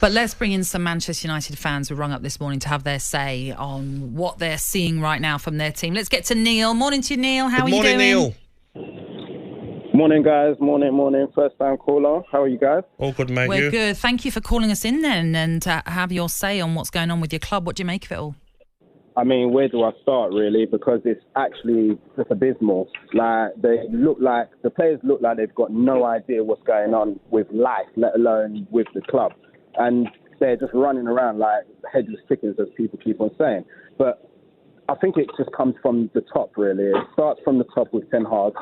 But let's bring in some Manchester United fans who rung up this morning to have their say on what they're seeing right now from their team. Let's get to Neil. Morning to you, Neil. How are you doing? Neil. Morning, guys. Morning. First time caller. How are you guys? All good, mate. We're good. Thank you for calling us in then and have your say on what's going on with your club. What do you make of it all? I mean, where do I start, really? Because it's actually just abysmal. Like, the players look like they've got no idea what's going on with life, let alone with the club. And they're just running around like headless chickens, as people keep on saying. But I think it just comes from the top, really. It starts from the top with Ten Hag,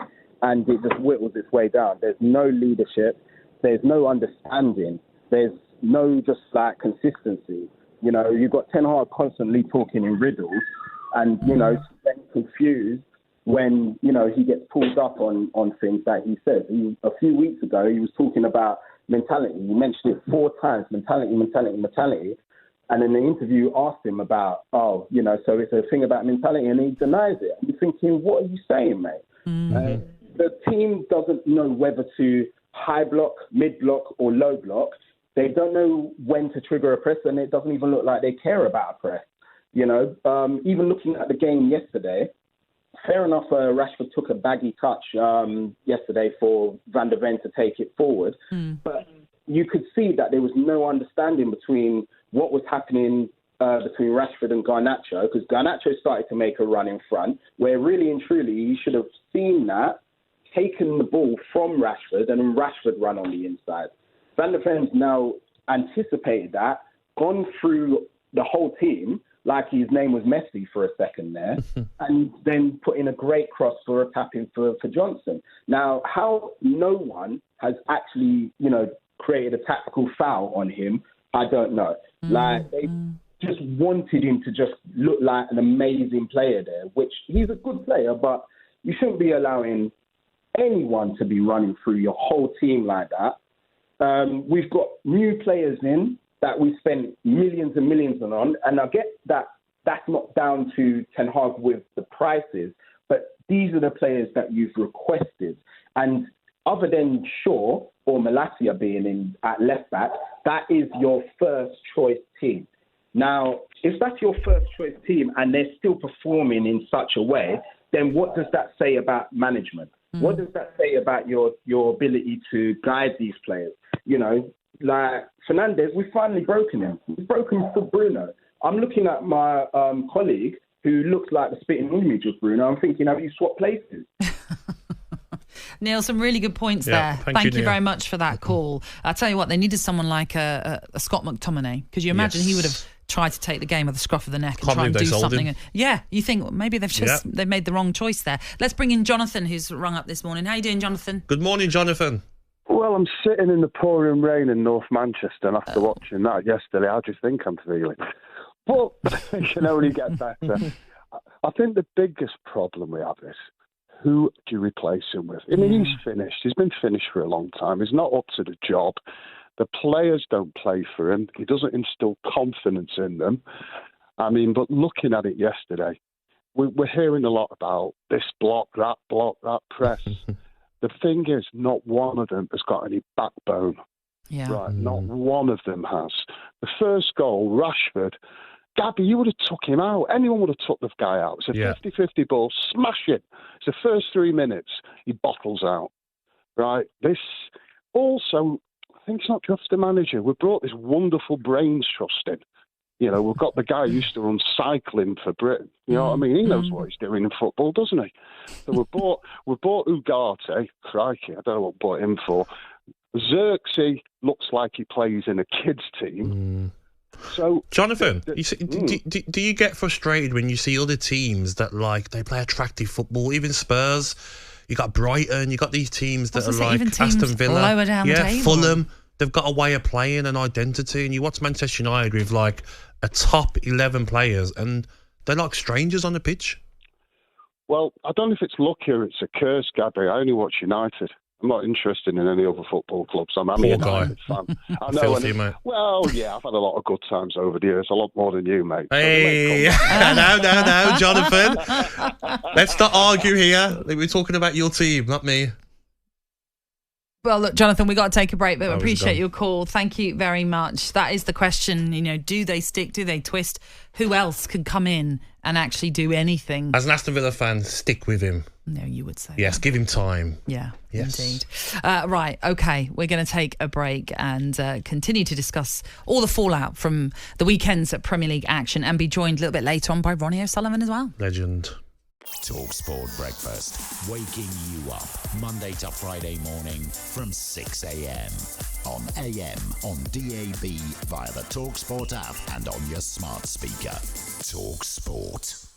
and it just whittles its way down. There's no leadership. There's no understanding. There's no just like consistency. You know, you've got Ten Hag constantly talking in riddles and, you know, getting confused when, you know, he gets pulled up on things that he says. A few weeks ago, he was talking about mentality. He mentioned it 4 times, mentality. And in the interview asked him about, so it's a thing about mentality, and he denies it. I'm thinking, what are you saying, mate? Mm-hmm. The team doesn't know whether to high block, mid block, or low block. They don't know when to trigger a press, and it doesn't even look like they care about a press. You know, even looking at the game yesterday, fair enough, Rashford took a baggy touch yesterday for Van der Ven to take it forward. But you could see that there was no understanding between what was happening between Rashford and Garnacho, because Garnacho started to make a run in front, where really and truly he should have seen that, taken the ball from Rashford, and then Rashford run on the inside. Van der Ven's now anticipated that, gone through the whole team like his name was Messi for a second there, and then put in a great cross for a tap-in for Johnson. Now, how no one has actually, you know, created a tactical foul on him, I don't know. Like, they just wanted him to just look like an amazing player there, which he's a good player, but you shouldn't be allowing anyone to be running through your whole team like that. We've got new players in that we spent millions and millions on, and I get that that's not down to Ten Hag with the prices, but these are the players that you've requested. And other than Shaw or Malacia being in at left back, that is your first choice team. Now, if that's your first choice team and they're still performing in such a way, then what does that say about management? What does that say about your ability to guide these players? You know, like Fernandes, we've finally broken him. We've broken for Bruno. I'm looking at my colleague who looks like the spitting image of Bruno. I'm thinking, have you swapped places? Neil, some really good points there. Thank you very much for that call. I'll tell you what, they needed someone like a Scott McTominay. Because you imagine he would have tried to take the game with the scruff of the neck and try and do something. Yeah, you think well, maybe they've made the wrong choice there. Let's bring in Jonathan, who's rung up this morning. How you doing, Jonathan? Good morning, Jonathan. Well, I'm sitting in the pouring rain in North Manchester, and after watching that yesterday, how do you think I'm feeling? But it can only get better. I think the biggest problem we have is, who do you replace him with? I mean, he's finished. He's been finished for a long time. He's not up to the job. The players don't play for him. He doesn't instill confidence in them. I mean, but looking at it yesterday, we're hearing a lot about this block, that press. The thing is, not one of them has got any backbone. Yeah. Right, not one of them has. The first goal, Rashford, Gabby, you would have took him out. Anyone would have took the guy out. It's a 50-50 ball. Smash it. It's the first 3 minutes. He bottles out. Right? This also, I think it's not just the manager. We brought this wonderful brains trust in. You know, we've got the guy who used to run cycling for Britain. You know what I mean? He knows what he's doing in football, doesn't he? So we bought Ugarte. Crikey, I don't know what we bought him for. Xerxes looks like he plays in a kids' team. So, Jonathan, do you get frustrated when you see other teams that they play attractive football? Even Spurs, you got Brighton, you got these teams that are like Aston Villa, lower down the table. Fulham. They've got a way of playing, an identity, and you watch Manchester United with like a top 11 players, and they're like strangers on the pitch. Well, I don't know if it's lucky or it's a curse, Gabby. I only watch United. I'm not interested in any other football clubs. I'm a United fan. I know. Mate. Well, yeah, I've had a lot of good times over the years. A lot more than you, mate. Hey, no, Jonathan. Let's not argue here. We're talking about your team, not me. Well, look, Jonathan, we got to take a break, but appreciate your call. Thank you very much. That is the question, do they stick? Do they twist? Who else can come in and actually do anything? As an Aston Villa fan, stick with him. No, you would say. Yes, give him time. Yeah, yes. Indeed. Right, okay, we're going to take a break and continue to discuss all the fallout from the weekend's Premier League action and be joined a little bit later on by Ronnie O'Sullivan as well. Legend. talkSPORT Breakfast, waking you up Monday to Friday morning from 6 a.m. on AM, on DAB, via the talkSPORT app and on your smart speaker. talkSPORT.